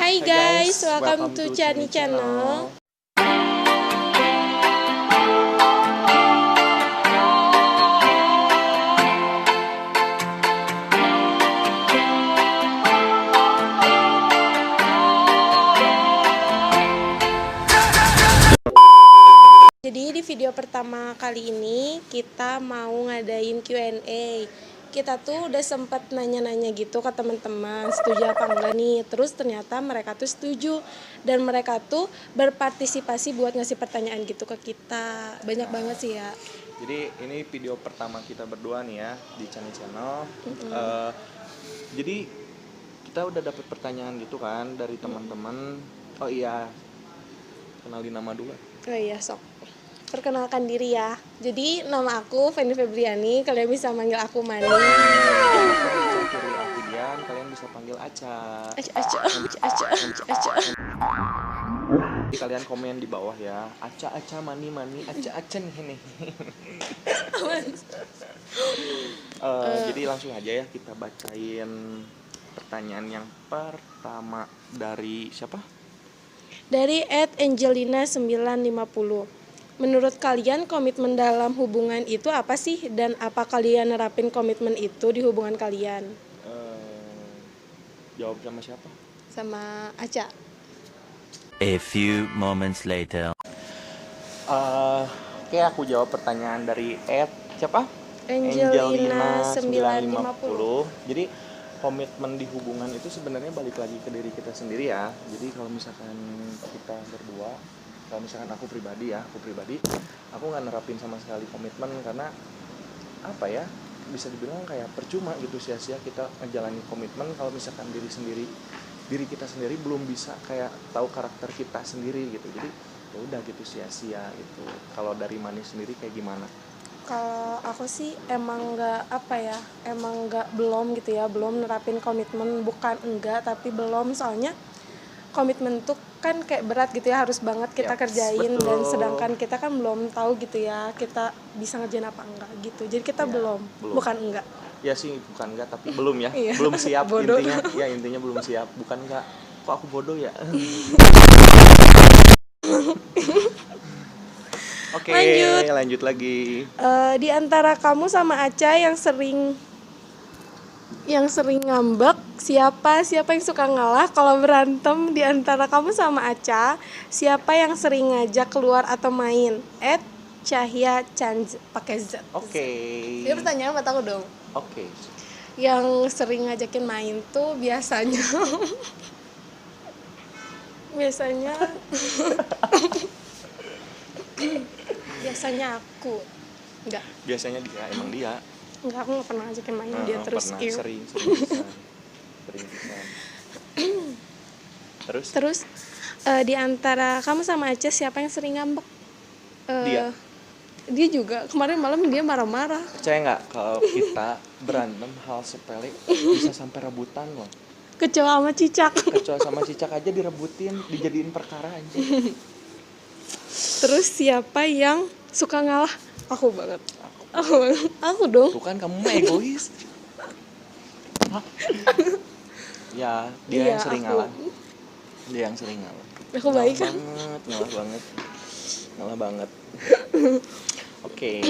Hai guys, welcome to Chani Channel. Jadi di video pertama kali ini kita mau ngadain Q&A. Kita tuh udah sempat nanya-nanya gitu ke teman-teman, setuju apa enggak nih. Terus ternyata mereka tuh setuju dan mereka tuh berpartisipasi buat ngasih pertanyaan gitu ke kita. Banyak banget sih ya. Jadi ini video pertama kita berdua nih ya di Channel. Jadi kita udah dapet pertanyaan gitu kan dari teman-teman. Oh iya, kenalin nama dulu. Oh iya, sok. Perkenalkan diri ya. Jadi nama aku Feni Febriani, kalian bisa manggil aku Mani. Kiri aku Dian, kalian bisa panggil Aca. Aca. Jadi kalian komen di bawah ya. Aca, Mani, Aca nih. Jadi langsung aja ya kita bacain pertanyaan yang pertama dari siapa? Dari @angelina950. Menurut kalian komitmen dalam hubungan itu apa sih? Dan apa kalian nerapin komitmen itu di hubungan kalian? Jawab sama siapa? Sama Aca. A few moments later. Oke, aku jawab pertanyaan dari siapa? Angelina950. Jadi komitmen di hubungan itu sebenarnya balik lagi ke diri kita sendiri ya. Jadi kalau misalkan kita berdua, kalau misalkan aku pribadi, aku nggak nerapin sama sekali komitmen karena apa ya, bisa dibilang kayak percuma gitu, sia-sia kita ngejalanin komitmen kalau misalkan diri kita sendiri belum bisa kayak tahu karakter kita sendiri gitu. Jadi ya udah gitu, sia-sia gitu. Kalau dari Mani sendiri kayak gimana? Kalau aku sih emang belum gitu ya, belum nerapin komitmen. Bukan enggak, tapi belum, soalnya komitmen tuh kan kayak berat gitu ya, harus banget kita kerjain. Betul. Dan sedangkan kita kan belum tahu gitu ya, kita bisa ngerjain apa enggak gitu. Jadi kita belum, bukan enggak. Ya sih, bukan enggak, tapi belum ya. Iya. Belum siap. Bodoh. intinya belum siap. Bukan enggak. Kok aku bodoh ya? Oke, lanjut lagi. Di antara kamu sama Aca yang sering ngambek, siapa yang suka ngalah kalau berantem? Di antara kamu sama Aca, siapa yang sering ngajak keluar atau main? Cahya Chanz pakai Z. Oke. Ini pertanyaan buat aku dong. Oke. Yang sering ngajakin main tuh biasanya biasanya aku. Enggak. Biasanya emang dia. Enggak, aku nggak pernah ngajakin main dia terus. Sering bisa. Terus di antara kamu sama Aca siapa yang sering ngambek? Dia juga. Kemarin malam dia marah-marah. Percaya nggak kalau kita berantem hal sepele bisa sampai rebutan loh. Kecoa sama cicak aja direbutin, dijadiin perkara aja. Terus siapa yang suka ngalah? Aku banget. Aku dong. Tuh kan kamu mah egois. Ya, dia yang sering ngalah. Aku baik kan? Ngalah banget. Oke.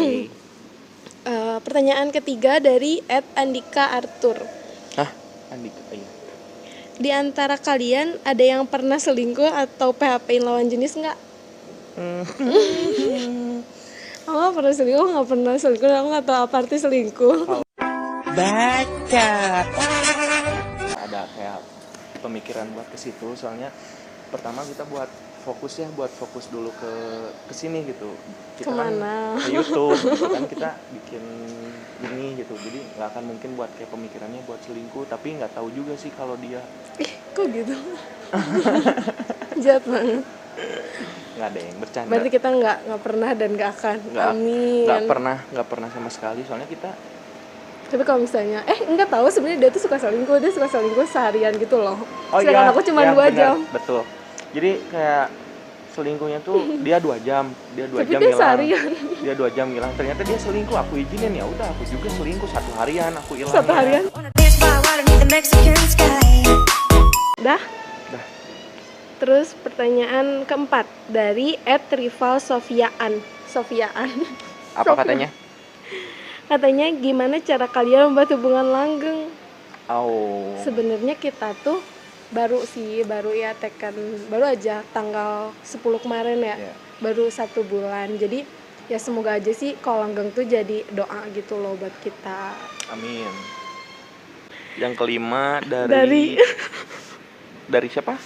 Pertanyaan ketiga dari @andika arthur. Andika, iya. Di antara kalian ada yang pernah selingkuh atau PHP-in lawan jenis nggak? Aku nggak pernah selingkuh. Aku nggak tahu apa arti selingkuh. Baca. Ada kayak pemikiran buat ke situ, soalnya pertama kita buat fokus dulu ke sini gitu. Kita kemana? Kan ke YouTube gitu kan, kita bikin ini gitu. Jadi nggak akan mungkin buat kayak pemikirannya buat selingkuh, tapi nggak tahu juga sih kalau dia. Kok gitu? Jahat banget. Nggak ada yang bercanda. Berarti kita nggak pernah dan nggak akan. Amin. Nggak pernah sama sekali, soalnya kita. Tapi kalau misalnya enggak tahu sebenarnya dia tuh suka selingkuh seharian gitu loh. Sedangkan aku cuma 2 jam. Betul. Jadi kayak selingkuhnya tuh dia 2 jam, Tapi jam dia hilang. seharian. Dia 2 jam hilang. Ternyata dia selingkuh, aku izinin, ya udah aku juga selingkuh 1 harian, aku hilang. 1 harian. Dah. Terus pertanyaan keempat dari @rivalsofiaan. Apa katanya? Katanya gimana cara kalian membuat hubungan langgeng? Oh. Sebenarnya kita tuh baru ya baru aja tanggal 10 kemarin ya. Iya. Baru 1 bulan. Jadi ya semoga aja sih kalau langgeng tuh jadi doa gitu loh buat kita. Amin. Yang kelima Dari dari siapa?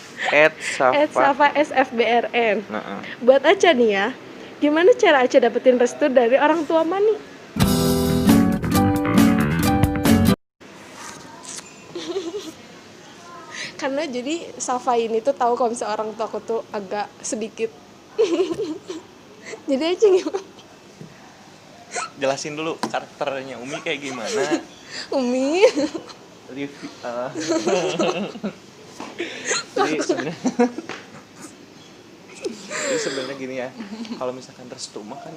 Safa SFBRN. Nah, Buat Aca nih ya, gimana cara Aca dapetin restu dari orang tua Mani? Karena jadi Safa ini tuh tahu kalau misalnya orang tua aku tuh agak sedikit. Jadi Aca gimana? jelasin dulu karakternya Umi kayak gimana. Umi. Review. Jadi sebenarnya gini ya, kalau misalkan restu mah kan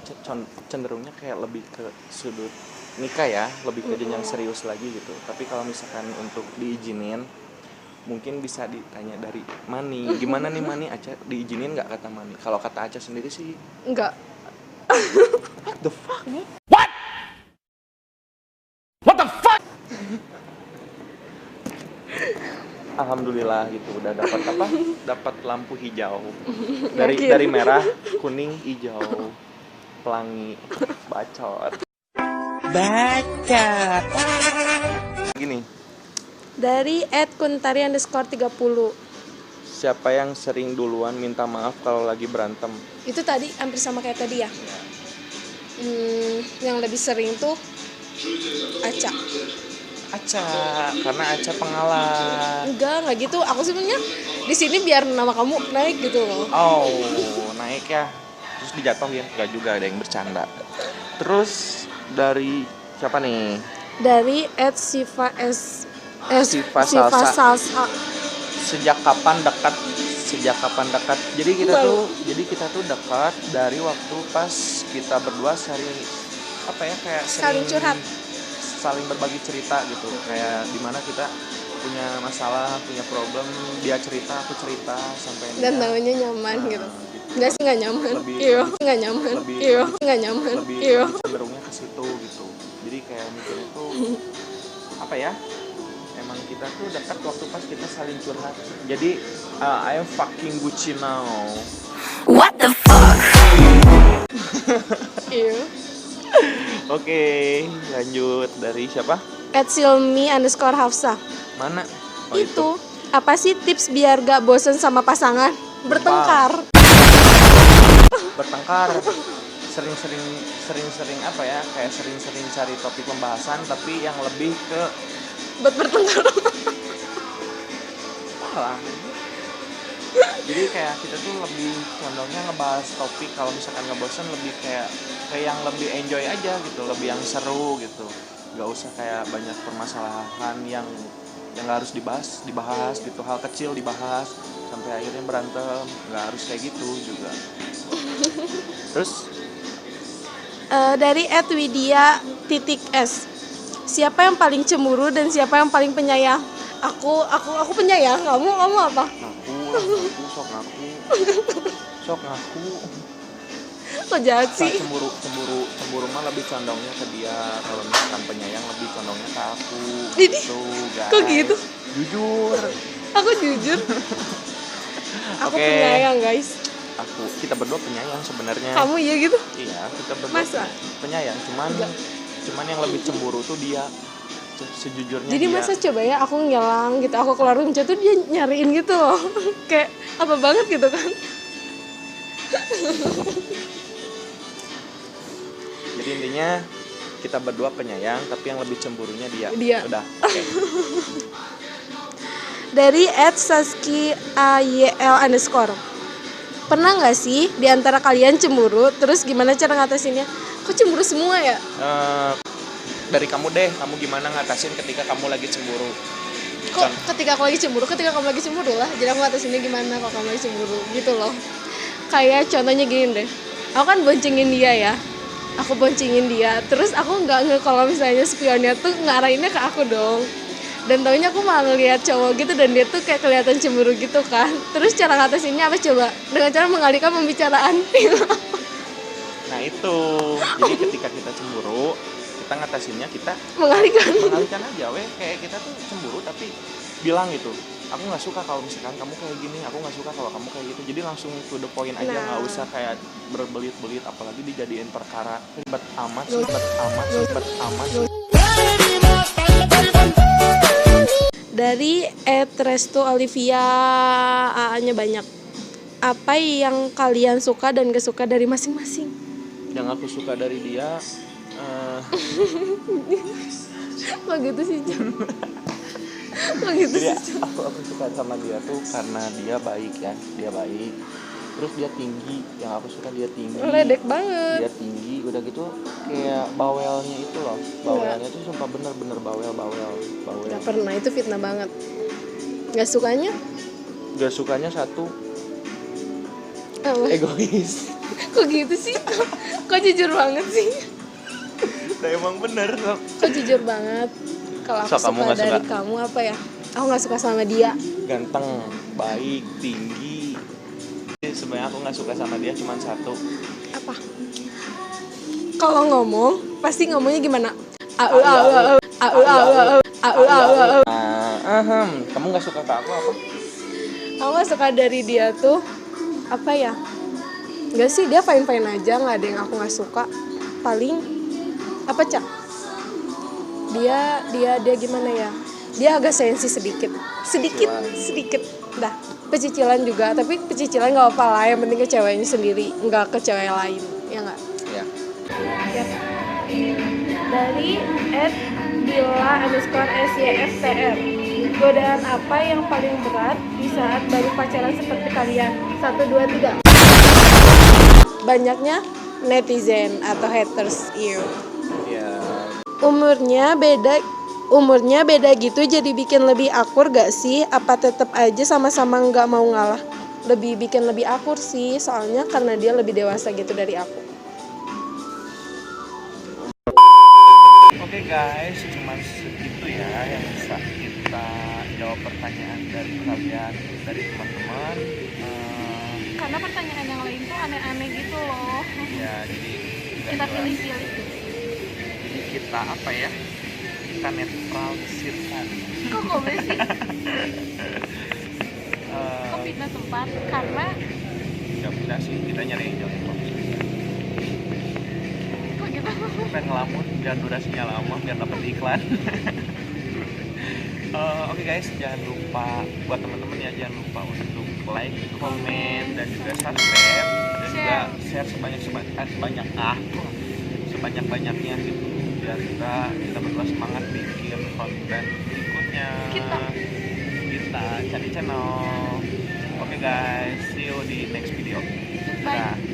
cenderungnya kayak lebih ke sudut nikah ya, lebih ke jenjang serius lagi gitu. Tapi kalau misalkan untuk diizinin, mungkin bisa ditanya dari Mani, gimana nih Mani, Aca diizinin nggak kata Mani? Kalau kata Aca sendiri sih Enggak. what the fuck? Alhamdulillah gitu udah dapat apa? Dapat lampu hijau. Dari merah, kuning, hijau. Pelangi, bacot. Bacot. Gini, Dari @kuntari_30. siapa yang sering duluan minta maaf kalau lagi berantem? Itu tadi hampir sama kayak tadi ya. Yang lebih sering tuh Aca. Aca, karena Aca pengalah. Enggak gitu. Aku sebenarnya di sini biar nama kamu naik gitu loh. Oh, naik ya. Terus dijatuhin, enggak juga ada yang bercanda. Terus dari siapa nih? Dari @siva salsa. Sejak kapan dekat? Jadi kita tuh dekat dari waktu pas kita berdua kayak Saling curhat. saling berbagi cerita gitu, kayak dimana kita punya masalah, punya problem, dia cerita, aku cerita sampai Dan namanya nyaman gitu. Enggak sih, enggak nyaman. Lebih- Iya, enggak nyaman. lebih- Iya, enggak nyaman. lebih Iya. cenderungnya ke situ gitu. Jadi kayak mikirnya tuh apa ya? Emang kita tuh dekat waktu pas kita saling curhat. Jadi I am fucking Gucci now. What the fuck? Iya. Oke, lanjut dari siapa? @silmi_hafsah. Mana? Oh, Itu apa sih tips biar gak bosen sama pasangan? Bertengkar. Bertengkar. Sering-sering apa ya? Kayak sering-sering cari topik pembahasan tapi yang lebih ke Buat bertengkar. malah. Jadi kayak kita tuh lebih condongnya ngebahas topik, kalau misalkan nggak bosan lebih kayak yang lebih enjoy aja gitu, lebih yang seru gitu. Nggak usah kayak banyak permasalahan yang nggak harus dibahas gitu, hal kecil dibahas sampai akhirnya berantem, nggak harus kayak gitu juga. Terus Dari @widya_s. Siapa yang paling cemburu dan siapa yang paling penyayang? Aku penyayang. Kamu apa? sok ngaku. Kok jahat Saat sih? cemburu mah lebih condongnya ke dia, kalau misalkan penyayang lebih condongnya ke aku. Ini, Guys. kok gitu? Jujur. Aku jujur. Aku Oke. penyayang, guys. Kita berdua penyayang sebenarnya. Kamu iya gitu? Iya, kita berdua Masa? penyayang, cuman yang lebih cemburu tuh dia. Sejujurnya Jadi dia. masa coba ya aku ngilang gitu, aku keluar rumah tuh dia nyariin gitu loh. Kayak apa banget gitu kan? Jadi intinya kita berdua penyayang, tapi yang lebih cemburunya dia. Dia. Udah. Oke. Dari @saskiayl_. Pernah nggak sih di antara kalian cemburu? Terus gimana cara ngatasinnya? Kok cemburu semua ya? Dari kamu deh, kamu gimana ngatasin ketika kamu lagi cemburu? Kok ketika aku lagi cemburu, ketika kamu lagi cemburu lah. Jadi aku ngatasinnya gimana kalau kamu lagi cemburu gitu loh. Kayak contohnya gini deh. Aku kan boncengin dia ya. Aku boncengin dia. Terus aku nggak kalau misalnya spionnya tuh ngarahinnya ke aku dong. Dan taunya aku malah ngeliat cowok gitu dan dia tuh kayak kelihatan cemburu gitu kan. Terus cara ngatasinnya apa coba? Dengan cara mengalihkan pembicaraan. Nah itu, jadi ketika kita cemburu, kita ngatasinnya kita mengalihkan aja, kayak kita tuh cemburu tapi bilang gitu, aku nggak suka kalau misalkan kamu kayak gini, aku nggak suka kalau kamu kayak gitu. Jadi langsung to the point aja, nggak usah kayak berbelit-belit, apalagi dijadiin perkara ribet amat. Dari Resto Olivia, AA-nya banyak. Apa yang kalian suka dan gak suka dari masing-masing? Yang aku suka dari dia, Kok gitu sih, Jam? Kok gitu jadi sih? aku suka sama dia tuh karena dia baik ya, dia baik. Terus dia tinggi, yang aku suka dia tinggi. Ledek banget. Dia tinggi, udah gitu kayak bawelnya itu loh, bawelnya tuh sumpah bener-bener bawel. Gak pernah, itu fitnah banget. Gak sukanya? Gak sukanya satu, Apa? egois. Kok gitu sih? Kok jujur banget sih? Nah emang bener loh. Kok jujur banget? Kalau aku So, kamu suka nggak dari suka? kamu apa ya? Aku gak suka sama dia. Ganteng, baik, tinggi. Jadi sebenarnya aku nggak suka sama dia cuma satu. Apa? Kalau ngomong, pasti ngomongnya gimana? Kamu nggak suka ke aku apa? Aku gak suka dari dia tuh apa ya? Gak sih, dia fine aja, nggak ada yang aku nggak suka. Paling apa Cak? Dia gimana ya? Dia agak sensi sedikit. Dah, pecicilan juga, tapi pecicilan nggak apa lah. Yang penting ke ceweknya sendiri, nggak ke cewek lain, ya nggak? Ya. Ya. Dari @bila_syftr, godaan apa yang paling berat di saat baru pacaran seperti kalian? 1, 2, 3. Banyaknya netizen atau haters you. Ya. Umurnya beda gitu, jadi bikin lebih akur gak sih? Apa tetap aja sama-sama nggak mau ngalah? Bikin lebih akur sih, soalnya karena dia lebih dewasa gitu dari aku. Oke guys, cuman segitu ya yang bisa kita jawab pertanyaan dari kalian, dari teman-teman. Karena pertanyaan yang lain tuh aneh-aneh gitu loh. Ya jadi nggak Kita jelas. pilih-pilih. Jadi kita apa ya? Kita netralisirkan. Kok boleh sih? Kok fitnah tempat? Karena Nggak bisa sih, kita nyari yang jauh. kok gitu? Pengen ngelamun, biar durasinya lama, biar dapat iklan. Oke guys, jangan lupa buat teman-teman ya, jangan lupa untuk like, komen, dan juga subscribe, dan juga share sebanyak-banyaknya gitu, biar kita berdua semangat bikin konten berikutnya. Kita cari channel. Oke guys, see you di next video. Bye. Dadah.